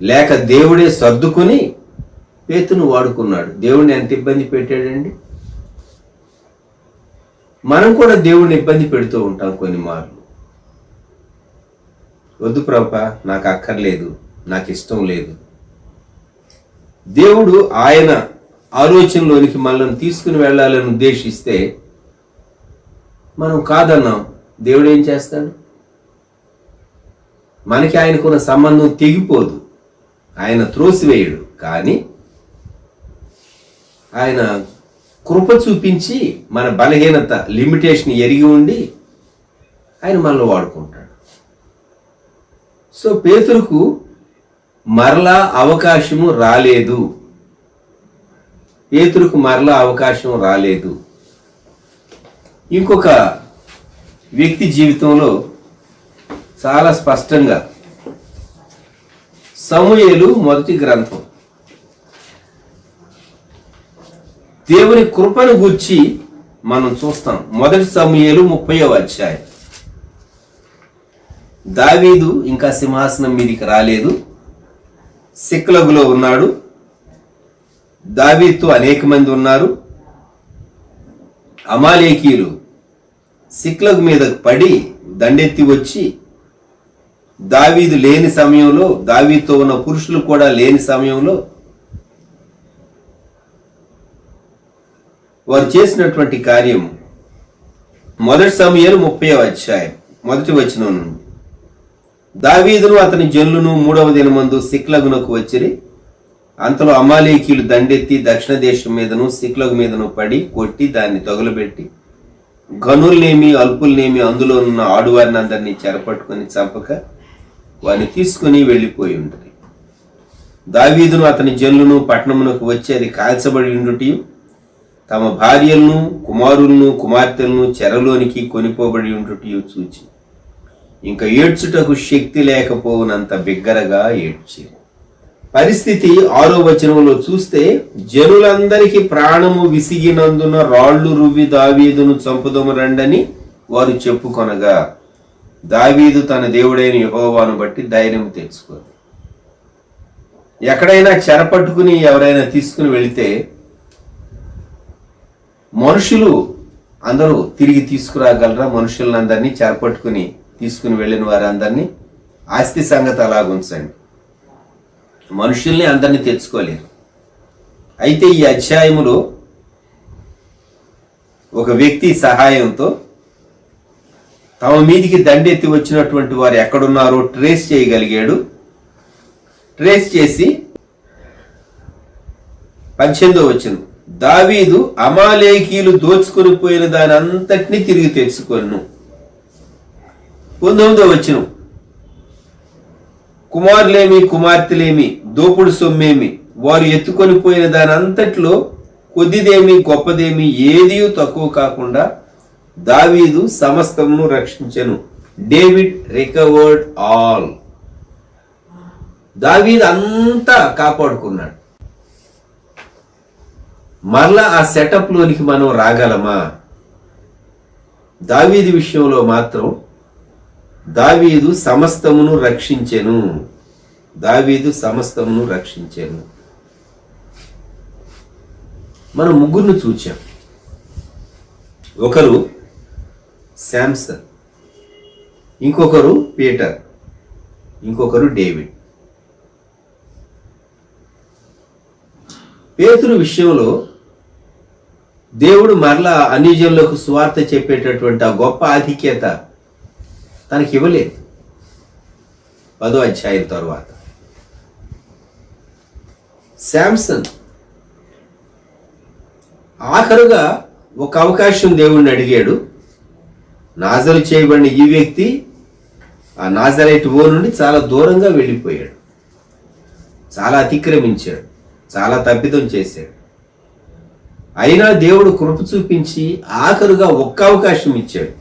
లేక దేవుడే సర్దుకుని పేతురును వాడుకున్నాడు. దేవుడిని ఎంత ఇబ్బంది పెట్టాడండి. మనం కూడా దేవుడిని ఇబ్బంది పెడుతూ ఉంటాం కొన్ని మార్లు. వద్దు ప్రభువా, నాకు అక్కర్లేదు, నాకు ఇష్టం లేదు. దేవుడు ఆయన ఆలోచనలోనికి మనల్ని తీసుకుని వెళ్ళాలని ఉద్దేశిస్తే మనం కాదన్నాం. దేవుడు ఏం చేస్తాడు? మనకి ఆయనకున్న సంబంధం తెగిపోదు, ఆయన త్రోసివేయడు. కానీ ఆయన కృప చూపించి మన బలహీనత లిమిటేషన్ ఎరిగి ఉండి ఆయన మనల్ని వాడుకుంటాడు. సో పేతురుకు మరలా అవకాశము రాలేదు. పేతురుకు మరలా అవకాశం రాలేదు. ఇంకొక వ్యక్తి జీవితంలో చాలా స్పష్టంగా సమూయేలు మొదటి గ్రంథం దేవుని కృపను గూర్చి మనం చూస్తాం. మొదటి సమూయేలు 30వ అధ్యాయం. దావీదు ఇంకా సింహాసనం మీదికి రాలేదు, సిక్లగులో ఉన్నాడు. దావీదుతో అనేక మంది ఉన్నారు. అమాలేకీయులు సిక్లగు మీద పడి దండెత్తి వచ్చి దావీదు లేని సమయంలో, దావీదుతో ఉన్న పురుషులు కూడా లేని సమయంలో వారు చేసినటువంటి కార్యం మొదటి సమూయేలు 30వ అధ్యాయం మొదటి వచనం నుండి. దావీదును అతని జనులను 3వ దినమందు సిక్లగునకు వచ్చిరి. అంతలో అమాలేకీయులు దండెత్తి దక్షిణ దేశం మీదను సిక్లగు మీదను పడి కొట్టి దాన్ని తగులబెట్టి ఘనుల్నేమి అల్పుల్నేమి అందులో ఉన్న ఆడువారిని అందరినీ చెరపట్టుకుని చంపక వారిని తీసుకుని వెళ్ళిపోయి ఉంటుంది. దావీదును అతని జనులను పట్టణమునకు వచ్చి అది కాల్చబడి ఉండుటి, తమ భార్యలను కుమారులను కుమార్తెలను చెరలోనికి కొనిపోబడి ఉండుటి చూచి ఇంకా ఏడ్చుటకు శక్తి లేకపోవునంత బిగ్గరగా ఏడ్చి. పరిస్థితి 6వ వచనంలో చూస్తే, జనులందరికీ ప్రాణము విసిగినందున రాళ్లు రువ్వి దావీదును చంపుదము రండని వారు చెప్పుకొనగా దావీదు తన దేవుడైన యెహోవాను బట్టి ధైర్యం తెచ్చుకోదు. ఎక్కడైనా చెరపట్టుకుని ఎవరైనా తీసుకుని వెళితే మనుషులు అందరూ తిరిగి తీసుకురాగలరా? మనుషులందరినీ చెరపట్టుకుని తీసుకుని వెళ్ళిన వారందరినీ. ఆస్తి సంగతి అలాగుంచండి, మనుషుల్ని అందరినీ తెచ్చుకోలేరు. అయితే ఈ అధ్యాయములో ఒక వ్యక్తి సహాయంతో తమ మీదికి దండెత్తి వచ్చినటువంటి వారు ఎక్కడున్నారో ట్రేస్ చేయగలిగాడు. ట్రేస్ చేసి 18వ వచనం, దావీదు అమాలేకీయులు దోచుకొని పోయిన దాని అంతటినీ తిరిగి తెచ్చుకొను. 19వ వచనం, కుమారులేమి కుమార్తెలేమి దోపుడు సొమ్మేమి వారు ఎత్తుకొని పోయిన దాని అంతట్లో కొద్దిదేమి గొప్పదేమి ఏదీ తక్కువ కాకుండా దావీదు సమస్తమును రక్షించెను. David recovered all. దావీదు అంతా కాపాడుకున్నాడు. మరలా ఆ సెటప్ లోనికి మనం రాగలమా? దావీదు విషయంలో మాత్రం దావీదు సమస్తమును రక్షించెను. దావీదు సమస్తమును రక్షించెను. మనం ముగ్గురును చూచాం. ఒకరు శాంసన్, ఇంకొకరు పీటర్, ఇంకొకరు డేవిడ్. పేతురు విషయంలో దేవుడు మరలా అన్యజనులకు సువార్త చెప్పేటటువంటి ఆ గొప్ప ఆధిక్యత తనకి ఇవ్వలేదు. 10వ అధ్యాయం తర్వాత శాంసన్ ఆఖరుగా ఒక అవకాశం దేవుణ్ణి అడిగాడు. నాజరు చేయబడిన ఈ వ్యక్తి ఆ నాజరేతు ఊరు నుండి చాలా దూరంగా వెళ్ళిపోయాడు, చాలా అతిక్రమించాడు, చాలా తప్పిదం చేశాడు. అయినా దేవుడు కృప చూపించి ఆఖరుగా ఒక్క అవకాశం ఇచ్చాడు.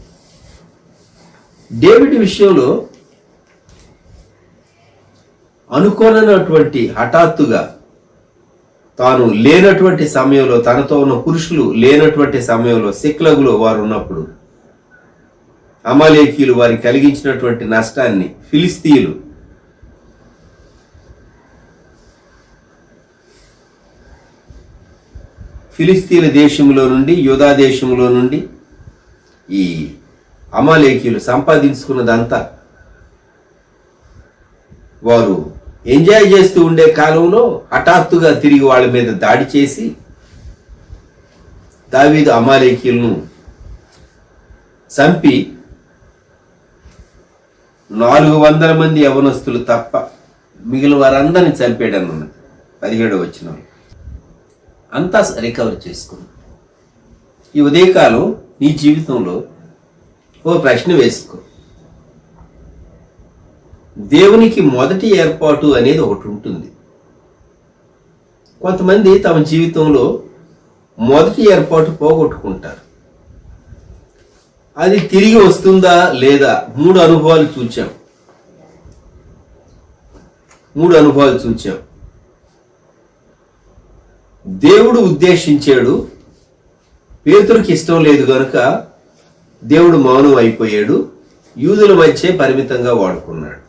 డేవిడ్ విషయంలో అనుకోనటువంటి హఠాత్తుగా తాను లేనటువంటి సమయంలో, తనతో ఉన్న పురుషులు లేనటువంటి సమయంలో సిక్లగులో వారు ఉన్నప్పుడు అమాలేకీయులు వారికి కలిగించినటువంటి నష్టాన్ని ఫిలిస్తీన్ల దేశంలో నుండి, యూదా దేశంలో నుండి ఈ అమాలేకీయులు సంపాదించుకున్నదంతా వారు ఎంజాయ్ చేస్తూ ఉండే కాలంలో హఠాత్తుగా తిరిగి వాళ్ళ మీద దాడి చేసి దావీదు అమాలేకీయులను చంపి 400 మంది యవనస్తులు తప్ప మిగిలిన వారందరిని చంపాడన్నది 17వ వచనం. అంతా రికవర్ చేసుకున్నాం. ఈ ఉదయకాలం నీ జీవితంలో ఓ ప్రశ్న వేసుకో. దేవునికి మొదటి ఏర్పాటు అనేది ఒకటి ఉంటుంది. కొంతమంది తమ జీవితంలో మొదటి ఏర్పాటు పోగొట్టుకుంటారు. అది తిరిగి వస్తుందా లేదా? 3 అనుభవాలు చూచాం. దేవుడు ఉద్దేశించాడు, పేతురుకి ఇష్టం లేదు గనుక దేవుడు మౌనం అయిపోయాడు, యూదుల మధ్య పరిమితంగా వాడుకున్నాడు.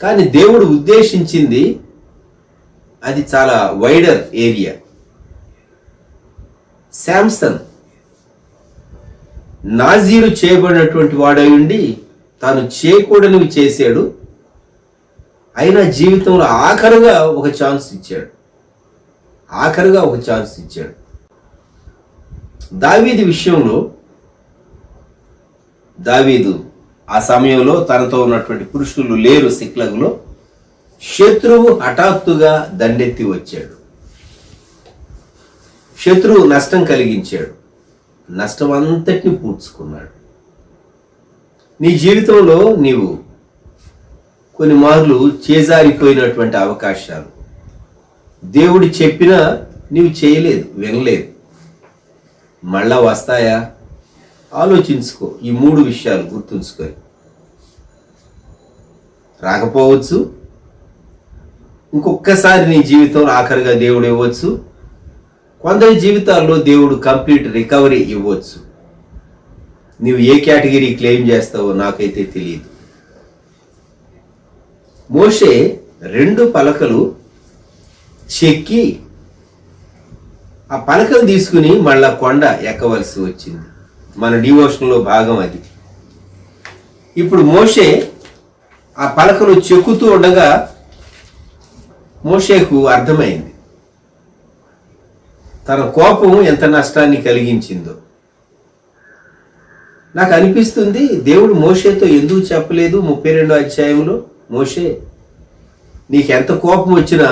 కానీ దేవుడు ఉద్దేశించింది అది చాలా వైడర్ ఏరియా. శాంసన్ నాజీరు చేయబడినటువంటి వాడై ఉండి తాను చేయకూడనివి చేశాడు. అయినా జీవితంలో ఆఖరుగా ఒక ఛాన్స్ ఇచ్చాడు. దావీదు విషయంలో దావీదు ఆ సమయంలో తనతో ఉన్నటువంటి పురుషులు లేరు సిక్లగులో. శత్రువు హఠాత్తుగా దండెత్తి వచ్చాడు. శత్రువు నష్టం కలిగించాడు. నష్టం అంతటిని పూడ్చుకున్నాడు. నీ జీవితంలో నీవు కొన్ని మార్లు చేజారిపోయినటువంటి అవకాశాలు, దేవుడు చెప్పినా నీవు చేయలేదు, వినలేదు, మళ్ళా వస్తాయా? ఆలోచించుకో. ఈ 3 విషయాలు గుర్తుంచుకొని. రాకపోవచ్చు, ఇంకొక్కసారి నీ జీవితంలో ఆఖరిగా దేవుడు ఇవ్వచ్చు. కొందరి జీవితాల్లో దేవుడు కంప్లీట్ రికవరీ ఇవ్వచ్చు. నీవు ఏ కేటగిరీ క్లెయిమ్ చేస్తావో నాకైతే తెలియదు. మోషే 2 పలకలు చెక్కి ఆ పలకలు తీసుకుని మళ్ళా కొండ ఎక్కవలసి వచ్చింది. మన డివోషన్లో భాగం అది. ఇప్పుడు మోషే ఆ పలకలు చెక్కుతూ ఉండగా మోషేకు అర్థమైంది తన కోపం ఎంత నష్టాన్ని కలిగించిందో. నాకు అనిపిస్తుంది దేవుడు మోషేతో ఎందుకు చెప్పలేదు 32వ అధ్యాయంలో, మోషే నీకెంత కోపం వచ్చినా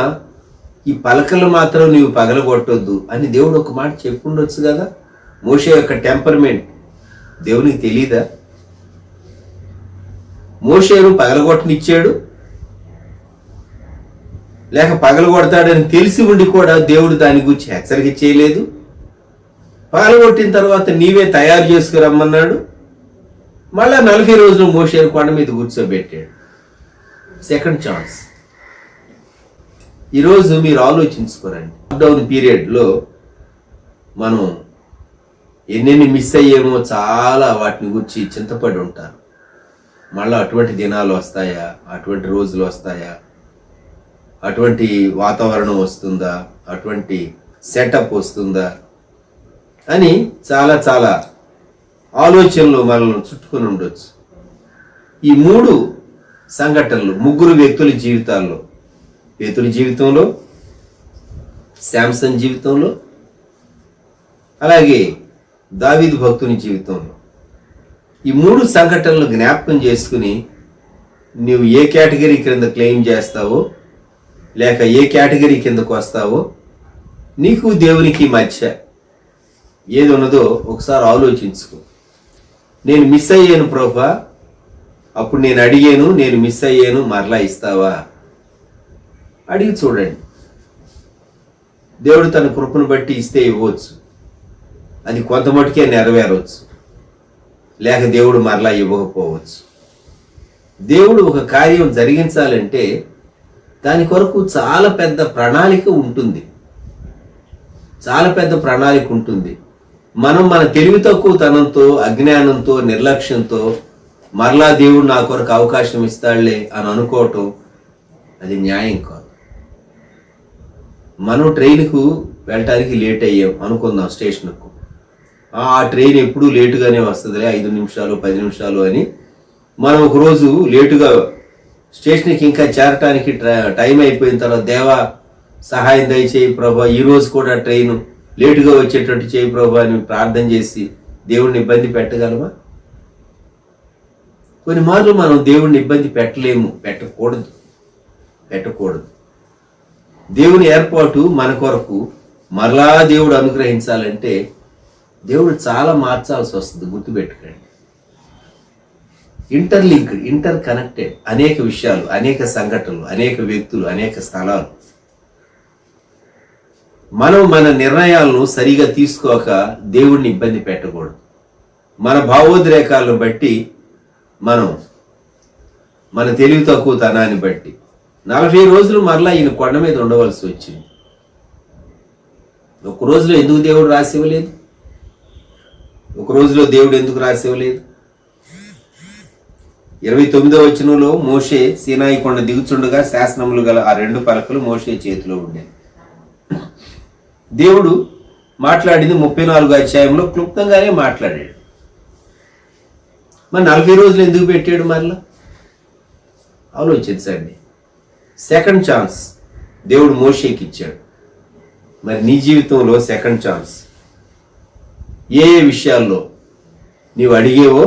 ఈ పలకలు మాత్రం నీవు పగలగొట్టొద్దు అని దేవుడు ఒక మాట చెప్పుండొచ్చు కదా. మోషే యొక్క టెంపర్మెంట్ దేవునికి తెలీదా? మోషేను పగలగొట్టనిచ్చాడు, లేక పగలగొడతాడని తెలిసి ఉండి కూడా దేవుడు దాని గురించి హెచ్చరిక చేయలేదు. పగలగొట్టిన తర్వాత నీవే తయారు చేసుకురమ్మన్నాడు. మళ్ళా 40 రోజులు మోషేను కొండ మీద కూర్చోబెట్టాడు. Second chance. ఈరోజు మీరు ఆలోచించుకోరండి. లాక్డౌన్ పీరియడ్లో మనం ఎన్నెన్ని మిస్ అయ్యేమో చాలా వాటిని గురించి చింతపడి ఉంటారు. మళ్ళీ అటువంటి దినాలు వస్తాయా? అటువంటి రోజులు వస్తాయా? అటువంటి వాతావరణం వస్తుందా? అటువంటి సెటప్ వస్తుందా అని చాలా చాలా ఆలోచనలు మనల్ని చుట్టుకొని ఉండొచ్చు. ఈ 3 సంఘటనలు 3 వ్యక్తుల జీవితాల్లో, పేతురు జీవితంలో, శాంసన్ జీవితంలో, అలాగే దావీదు భక్తుని జీవితంలో, ఈ 3 సంఘటనలు జ్ఞాపకం చేసుకుని నీవు ఏ కేటగిరీ కింద క్లెయిమ్ చేస్తావో లేక ఏ కేటగిరీ కిందకు వస్తావో, నీకు దేవునికి మధ్య ఏది ఉన్నదో ఒకసారి ఆలోచించుకో. నేను మిస్ అయ్యాను ప్రభా, అప్పుడు నేను అడిగాను, నేను మిస్ అయ్యాను, మరలా ఇస్తావా? అడిగి చూడండి. దేవుడు తన కృపను బట్టి ఇస్తే ఇవ్వచ్చు, అది కొంత మటుకే నెరవేరవచ్చు, లేక దేవుడు మరలా ఇవ్వకపోవచ్చు. దేవుడు ఒక కార్యం జరిగించాలంటే దాని కొరకు చాలా పెద్ద ప్రణాళిక ఉంటుంది, చాలా పెద్ద ప్రణాళిక ఉంటుంది. మనం మన తెలివి తక్కువతనంతో, అజ్ఞానంతో, నిర్లక్ష్యంతో మరలా దేవుడు నా కొరకు అవకాశం ఇస్తాడులే అని అనుకోవటం అది న్యాయం కాదు. మనం ట్రైన్కు వెళ్ళటానికి లేట్ అయ్యాం అనుకుందాం, స్టేషన్కు. ఆ ట్రైన్ ఎప్పుడూ లేటుగానే వస్తుందిలే, 5 నిమిషాలు 10 నిమిషాలు అని మనం ఒకరోజు లేటుగా స్టేషన్కి ఇంకా చేరటానికి టైం అయిపోయిన తర్వాత, దేవా సహాయం దయచేయి ప్రభా, ఈరోజు కూడా ట్రైన్ లేటుగా వచ్చేటట్టు చేయి ప్రభా అని ప్రార్థన చేసి దేవుడిని ఇబ్బంది పెట్టగలమా? కొన్ని మార్లు మనం దేవుడిని ఇబ్బంది పెట్టలేము, పెట్టకూడదు. దేవుని ఏర్పాటు మన కొరకు మరలా దేవుడు అనుగ్రహించాలంటే దేవుడు చాలా మార్చాల్సి వస్తుంది. గుర్తుపెట్టుకోండి. ఇంటర్లింక్డ్, ఇంటర్ కనెక్టెడ్, అనేక విషయాలు, అనేక సంఘటనలు, అనేక వ్యక్తులు, అనేక స్థలాలు. మనం మన నిర్ణయాలను సరిగా తీసుకోక దేవుడిని ఇబ్బంది పెట్టకూడదు. మన భావోద్రేకాలను బట్టి, మన తెలివి తక్కువతనాన్ని బట్టి 40 రోజులు మరలా ఈయన కొండ మీద ఉండవలసి వచ్చింది. ఒక రోజులో ఎందుకు దేవుడు రాసి ఇవ్వలేదు? ఒక రోజులో దేవుడు ఎందుకు రాసి ఇవ్వలేదు? 29వ వచనంలో మోషే సీనాయి కొండ దిగుచుండగా శాసనములు గల ఆ 2 పలకలు మోషే చేతిలో ఉండేవి. దేవుడు మాట్లాడింది 34వ అధ్యాయంలో క్లుప్తంగానే మాట్లాడాడు. మరి 40 రోజులు ఎందుకు పెట్టాడు? మరలా ఆలోచించండి. సెకండ్ ఛాన్స్ దేవుడు మోషేకి ఇచ్చాడు. మరి నీ జీవితంలో సెకండ్ ఛాన్స్ ఏ విషయాల్లో నీవు అడిగేవో